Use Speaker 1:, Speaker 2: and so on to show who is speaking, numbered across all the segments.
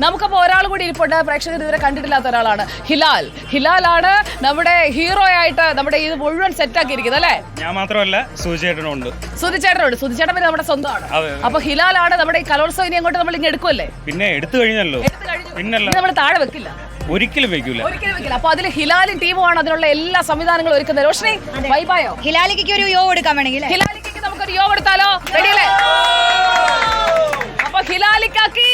Speaker 1: നമുക്കപ്പോൾ ഒരാൾ കൂടി ഇരിപ്പുണ്ട്, പ്രേക്ഷകർ ഇതുവരെ കണ്ടിട്ടില്ലാത്ത ഒരാളാണ് ഹിലാൽ. ഹിലാലാണ് നമ്മുടെ ഹീറോ ആയിട്ട് നമ്മുടെ ഇത് മുഴുവൻ സെറ്റ് ആക്കിയിരിക്കുന്നത് അല്ലേ?
Speaker 2: ഞാൻ മാത്രമല്ല, സുചേട്ടനുണ്ട്.
Speaker 1: സുധിച്ചേട്ടനുണ്ട്. സുധിച്ചേട്ടൻ പിന്നെ നമ്മുടെ സ്വന്തമാണ്. അപ്പൊ ഹിലാലാണ് നമ്മുടെ ഈ കലോത്സവം ഇനി അങ്ങോട്ട് നമ്മൾ ഇങ്ങനെ എടുക്കുമല്ലേ?
Speaker 2: പിന്നെ എടുത്തു കഴിഞ്ഞല്ലോ, പിന്നല്ല
Speaker 1: നമ്മൾ താഴെ വെക്കില്ല,
Speaker 2: ഒരിക്കലും വെക്കൂല.
Speaker 1: അപ്പൊ അതിൽ ഹിലാലും ടീമുമാണ് അതിനുള്ള എല്ലാ സംവിധാനങ്ങളും ഒരുക്കുന്നത്. റോഷ്നി വൈബായോ?
Speaker 3: ഹിലാലിക്ക് ഒരു യോ എടുക്കാൻ വേണമെങ്കിൽ
Speaker 1: ഹിലാലിക്ക് നമുക്കൊരു യോ എടുത്താലോ? റെഡിയല്ലേ? അപ്പൊ ഹിലാലിക്കാക്കി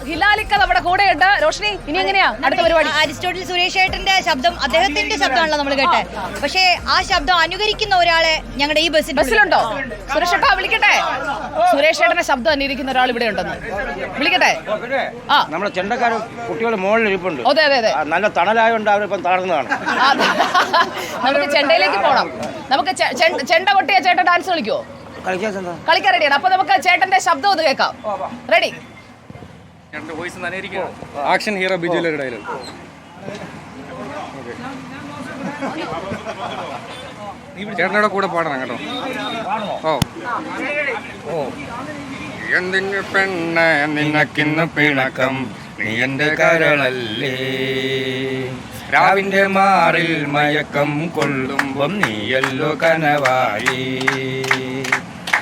Speaker 1: ഹിലാലിക്ക നമ്മുടെ കൂടെയുണ്ട്. റോഷ്നി ഇനി എങ്ങനെയാ അടുത്ത പരിപാടി?
Speaker 3: അരിസ്റ്റോട്ടിൽ സുരേഷ് ഏട്ടന്റെ ശബ്ദം അദ്ദേഹത്തിന്റെ ശബ്ദമാണല്ലോ നമ്മൾ കേട്ടെ. പക്ഷേ ആ ശബ്ദം അനുകരിക്കുന്ന ഒരാളെ ഞങ്ങളുടെ ഈ
Speaker 1: ബസ്സിലുണ്ടോ? സുരേഷ് ഏട്ടാ വിളിക്കട്ടെ. സുരേഷ് ഏട്ടന്റെ ശബ്ദം അനുകരിക്കുന്ന ഒരാൾ ഇവിടെ ഉണ്ടെന്ന് വിളിക്കട്ടെ.
Speaker 4: ആ നമ്മുടെ ചെണ്ടക്കാരും കുട്ടികളുടെ മുകളിൽ ഇരിപ്പുണ്ട്.
Speaker 1: അതെ അതെ അതെ,
Speaker 4: നല്ല തണലായോണ്ട് അവരിപ്പം തളർന്നതാണ്.
Speaker 1: നമുക്ക് ചെണ്ടയിലേക്ക് പോകണം. നമുക്ക് ചെണ്ട കൊട്ടിയ ചേട്ടൻ ഡാൻസ് കളിക്കുവോ? കളിക്കാൻ റെഡിയാണ്. അപ്പൊ നമുക്ക് ചേട്ടന്റെ ശബ്ദം ഒന്ന് കേൾക്കാം. റെഡി?
Speaker 2: ആക്ഷൻ ഹീറോ ബിജുവിലെ ഡയലോഗ്. ചേട്ടനോടെ കൂടെ പാടണം കേട്ടോ. എന്തിന് പെണ്ണ നിനക്കിന്ന് പിണക്കം, നീ എന്റെ കരളല്ലേ, രാവിന്റെ മാറിൽ മയക്കം കൊള്ളുമ്പം നീയല്ലോ കനവായി,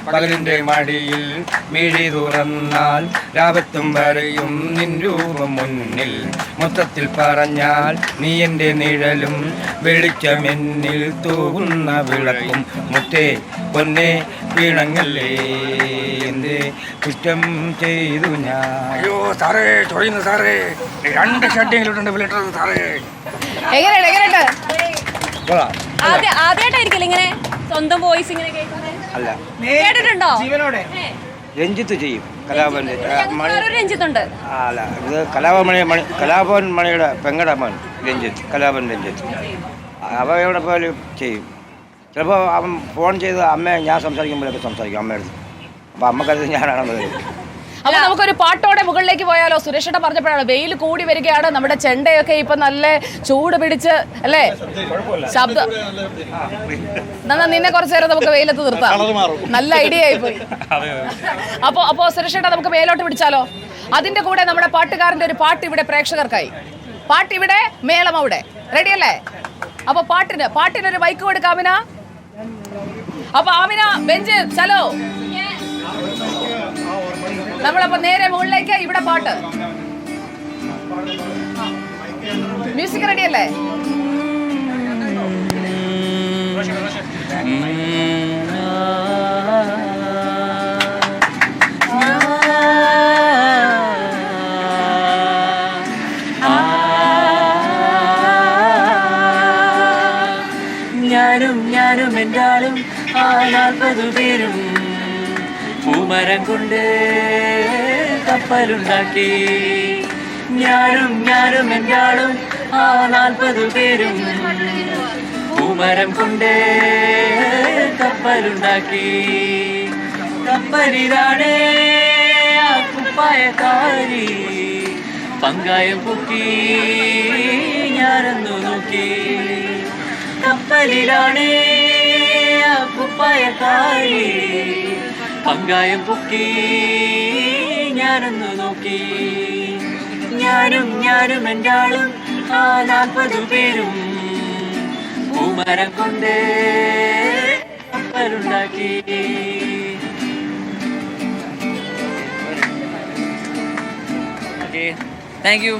Speaker 2: പകലിന്റെ മടിയിൽ മിഴി തുറന്നാൽ രാവത്തും വരെയും നിൻ രൂപം മുന്നിൽ, മൊത്തത്തിൽ പറഞ്ഞാൽ നീ എൻ്റെ നിഴലും വെളിച്ചമെന്നിൽ തൂകുന്ന വിളക്കും, മുത്തേ പൊന്നെ പിണങ്ങല്ലേ, എന്തേ കുറ്റം ചെയ്തു ഞാൻ. അയ്യോ സാറേ, ചൊറിയുന്നു സാറേ, 2 ഷഡ്ഡിങ്ങിലുണ്ട് വിളിട്ടത് സാറേ.
Speaker 3: ആദ്യമായിട്ടായിരിക്കില്ല ഇങ്ങനെ സ്വന്തം വോയിസ് ഇങ്ങനെ
Speaker 4: അല്ല,
Speaker 3: കേട്ടിട്ടുണ്ടോ?
Speaker 4: രഞ്ജിത്ത് ചെയ്യും. കലാഭവൻ
Speaker 3: രഞ്ജിത്തുണ്ട്.
Speaker 4: അല്ല, ഇത് കലാഭവൻ മണിയുടെ പെങ്ങടെ മോൻ രഞ്ജിത്ത്, കലാഭവൻ രഞ്ജിത്ത്. അവയോടെ പോലും ചെയ്യും. ചിലപ്പോൾ അവൻ ഫോൺ ചെയ്ത് അമ്മയെ ഞാൻ സംസാരിക്കുമ്പോഴൊക്കെ സംസാരിക്കും അമ്മയുടെ. അപ്പം അമ്മക്കത് ഞാനാണെന്ന് വരും.
Speaker 1: അപ്പൊ നമുക്കൊരു പാട്ടോടെ മുകളിലേക്ക് പോയാലോ? സുരേഷേട്ട പറഞ്ഞപ്പോഴാണ് വെയിൽ കൂടി വരികയാണ്, നമ്മുടെ ചെണ്ടയൊക്കെ ഇപ്പൊ നല്ല ചൂട് പിടിച്ച് അല്ലേ, ശബ്ദം. എന്നാ നിന്നെ കുറച്ചു നേരം നമുക്ക് വെയിലത്ത് നിർത്താം. നല്ല ഐഡിയ ആയി പോയി. അപ്പോ സുരേഷേട്ട നമുക്ക് മേലോട്ട് പിടിച്ചാലോ? അതിന്റെ കൂടെ നമ്മുടെ പാട്ടുകാരന്റെ ഒരു പാട്ട് ഇവിടെ പ്രേക്ഷകർക്കായി. പാട്ടിവിടെ, മേളം അവിടെ. റെഡിയല്ലേ? അപ്പൊ പാട്ടിനൊരു മൈക്ക് കൊടുക്കാം ആമിന. അപ്പൊ ആമിന ബെഞ്ച് ചലോ. നമ്മളപ്പോ നേരെ മുകളിലേക്ക്, ഇവിടെ പാട്ട്. മ്യൂസിക് റെഡിയല്ലേ?
Speaker 5: ഞാനും എന്താളും 40 പേരും പൂമരം കൊണ്ട് കപ്പലുണ്ടാക്കി. ഞാനും എന്താളും 40 പേരും പൂമരം കൊണ്ട് കപ്പലുണ്ടാക്കി. കപ്പലിലാണ് ആ കുപ്പായക്കാരി, പങ്കായം പൊക്കി ഞാനൊന്നു നോക്കി. കപ്പലിലാണ് ആ കുപ്പായക്കാരി, പങ്കായം പൊക്കി ഞാനൊന്നു നോക്കി. ഞാനും എന്താളും 40 പേരും പൂമരം കൊണ്ട് കപ്പലുണ്ടാക്കി.
Speaker 6: Okay, thank you.